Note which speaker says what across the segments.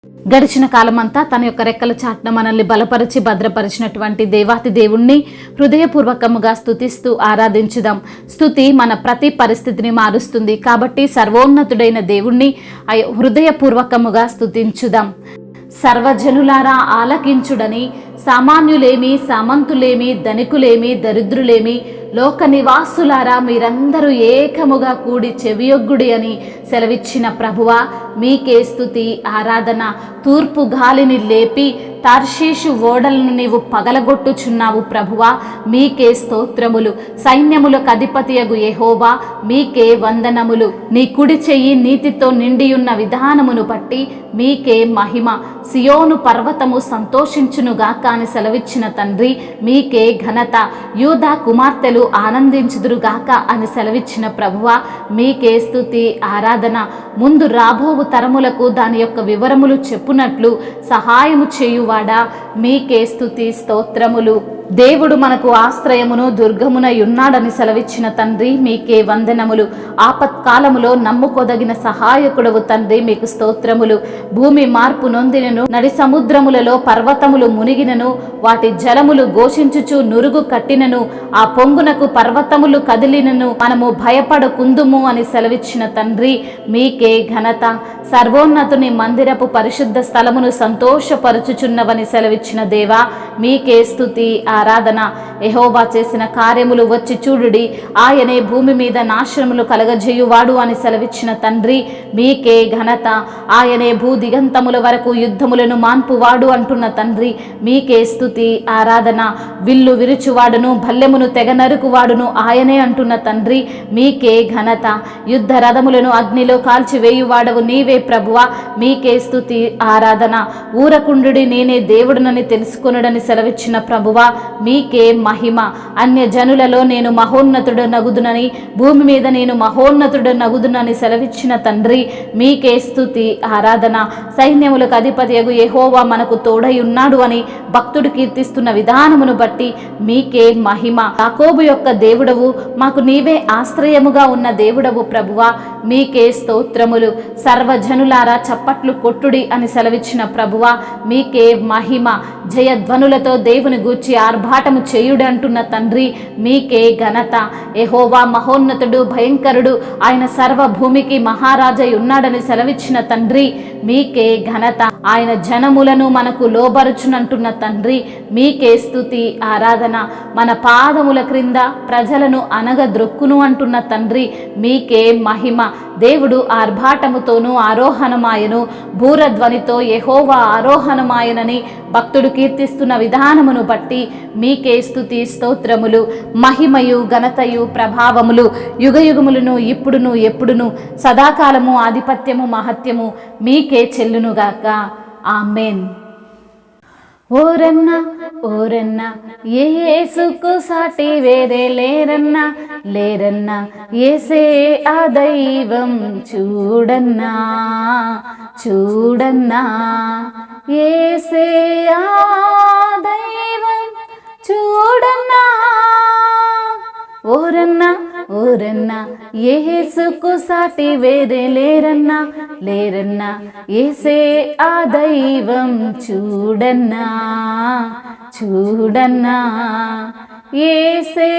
Speaker 1: గడిచిన కాలమంతా తన యొక్క రెక్కల చాటున మనల్ని బలపరిచి భద్రపరిచినటువంటి దేవాతి దేవుణ్ణి హృదయపూర్వకముగా స్తుతిస్తూ ఆరాధించుదాం. స్తుతి మన ప్రతి పరిస్థితిని మారుస్తుంది కాబట్టి సర్వోన్నతుడైన దేవుణ్ణి హృదయపూర్వకముగా స్తుతించుదాం. సర్వజనులారా ఆలకించుడని, సామాన్యులేమి, సామంతులేమి, ధనికులేమి, దరిద్రులేమి, లోక నివాసులారా మీరందరూ ఏకముగా కూడి చెవియొగ్గుడి అని సెలవిచ్చిన ప్రభువా మీకే స్తుతి ఆరాధన. తూర్పు గాలిని లేపి తార్షీషు ఓడలను నీవు పగలగొట్టుచున్నావు ప్రభువా మీకే స్తోత్రములు. సైన్యములకు అధిపతియగు యెహోవా మీకే వందనములు. నీ కుడి చెయ్యి నీతితో నిండియున్న విధానమును బట్టి మీకే మహిమ. సియోను పర్వతము సంతోషించునుగాక అని సెలవిచ్చిన తండ్రి మీకే ఘనత. యూదా కుమార్తెలు ఆనందించుదురుగాక అని సెలవిచ్చిన ప్రభువా మీకే స్తుతి ఆరాధన. ముందు రాబోవు తరములకు దాని యొక్క వివరములు చెప్పునట్లు సహాయము చేయువాడా మీకే స్తుతి స్తోత్రములు. దేవుడు మనకు ఆశ్రయమును దుర్గమునై ఉన్నాడని సెలవిచ్చిన తండ్రి మీకే వందనములు. ఆపత్కాలములో నమ్ముకోదగిన సహాయకుడవు తండ్రి మీకు స్తోత్రములు. భూమి మార్పు నొందినను, నడి సముద్రములలో పర్వతములు మునిగినను, వాటి జలములు ఘోషించుచు నురుగు కట్టినను, ఆ పొంగునకు పర్వతములు కదిలినను మనము భయపడకుందుము అని సెలవిచ్చిన తండ్రి మీకే ఘనత. సర్వోన్నతుని మందిరపు పరిశుద్ధ స్థలమును సంతోషపరచుచున్నవని సెలవిచ్చిన దేవా మీకే స్తుతి ఆరాధన. యెహోవా చేసిన కార్యములు వచ్చి చూడుడి, ఆయనే భూమి మీద నాశనములు కలగజేయువాడు అని సెలవిచ్చిన తండ్రి మీకే ఘనత. ఆయనే భూ దిగంతముల వరకు యుద్ధములను మాన్పువాడు అంటున్న తండ్రి మీకే స్తుతి ఆరాధన. విల్లు విరుచువాడును భల్లెమును తెగ నరుకువాడును ఆయనే అంటున్న తండ్రి మీకే ఘనత. యుద్ధ రథములను అగ్నిలో కాల్చివేయువాడవు నీవే ప్రభువా మీకే స్తుతి ఆరాధన. ఊరకుండుడి నేనే దేవుడునని తెలుసుకొనుడని సెలవిచ్చిన ప్రభువా మీకే మహిమ. అన్య జనులలో నేను మహోన్నతుడు నగుదునని, భూమి మీద నేను మహోన్నతుడు నగుదునని సెలవిచ్చిన తండ్రి మీకే స్తుతి ఆరాధన. సైన్యములకు అధిపతియగు యెహోవా మనకు తోడై ఉన్నాడు అని భక్తుడు కీర్తిస్తున్న విధానమును బట్టి మీకే మహిమ. యాకోబు యొక్క దేవుడవు, మాకు నీవే ఆశ్రయముగా ఉన్న దేవుడవు ప్రభువా మీకే స్తోత్రములు. సర్వజనులారా చప్పట్లు కొట్టుడి అని సెలవిచ్చిన ప్రభువా మీకే మహిమ. జయధ్వనులతో దేవుని గూర్చి ఆర్భాటము చేయుడు అంటున్న తండ్రి మీకే ఘనత. యెహోవా మహోన్నతుడు భయంకరుడు, ఆయన సర్వభూమికి మహారాజై ఉన్నాడని సెలవిచ్చిన తండ్రి మీకే ఘనత. ఆయన జనములను మనకు లోబరుచునంటున్న తండ్రి మీకే స్తుతి ఆరాధన. మన పాదముల క్రింద ప్రజలను అనగద్రొక్కును అంటున్న తండ్రి మీకే మహిమ. దేవుడు ఆర్భాటముతోనూ ఆరోహణమాయను, భూరధ్వనితో యెహోవా ఆరోహణమాయనని భక్తుడు కీర్తిస్తున్న విధానమును బట్టి మీకే స్తుతి స్తోత్రములు. మహిమయు ఘనతయు ప్రభావములు యుగయుగములను ఇప్పుడును ఎప్పుడును సదాకాలము ఆధిపత్యము మహత్యము మీకే చెల్లునుగాక. ఆమేన్. ఓరన్నా ఓరన్నా యేసుకు సాటి వేరే లేరన్నా, లేరన్నా యేసే ఆ దైవం చూడన్నా, చూడన్నా యేసే ఆ దైవం చూడన్నా. ఓరన్నా ఓరన్నా యేసుకు సాటి వేరే లేరన్నా, లేరన్నా యేసే ఆ దైవం చూడన్నా, చూడన్నా యేసే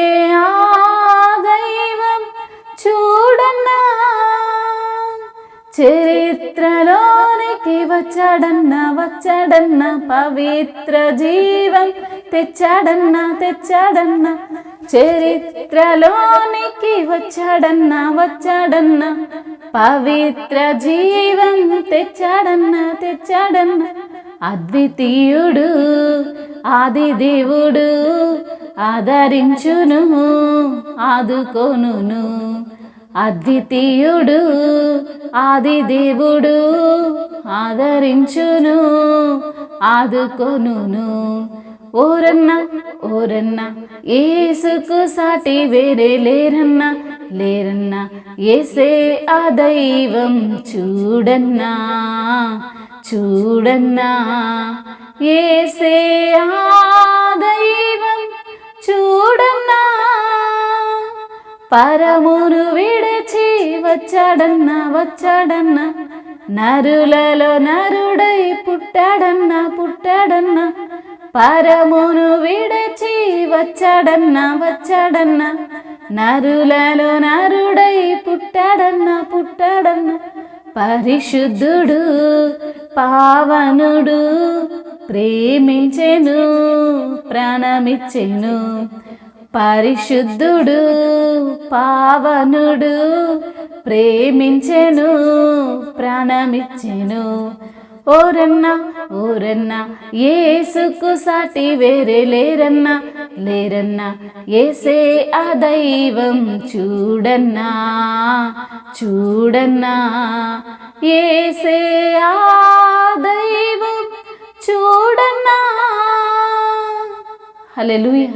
Speaker 1: ఆ దైవం చూడన్నా. చరిత్రలోనికి వచ్చాడన్నా, వచ్చాడన్నా పవిత్ర జీవం తెచ్చాడన్నా, తెచ్చాడన్నా. చరిత్రలోనికి వచ్చాడన్నా, వచ్చాడన్నా పవిత్ర జీవం తెచ్చాడన్నా, తెచ్చాడన్నా. అద్వితీయుడు ఆది దేవుడు ఆదరించును ఆదుకొనును. అద్వితీయుడు ఆది దేవుడు ఆదరించును ఆదుకొనును. ఓరన్నా ఓరన్నా యేసుకు సాటి వేరే లేరన్నా, లేరన్నా యేసే ఆ దైవం చూడన్నా, చూడన్నా యేసే ఆ దైవం చూడన్నా. పరమును విడిచి వచ్చాడన్నా, వచ్చాడన్నా నరులలో నరుడై పుట్టాడన్నా పుట్టాడన్నా పరమును విడచి వచ్చాడన్నా వచ్చాడన్నా నరులలో నరుడై పుట్టాడన్నా పుట్టాడన్నా పరిశుద్ధుడు పావనుడు ప్రేమించెను ప్రాణమిచ్చెను పరిశుద్ధుడు పావనుడు ప్రేమించెను ప్రాణమిచ్చెను ఓరన్నా ఓరన్నా యేసుకు సాటి వేరే లేరన్నా లేరన్నా యేసే ఆ దైవం చూడన్నా చూడన్నా యేసే ఆ దైవం చూడన్నా హల్లెలూయా.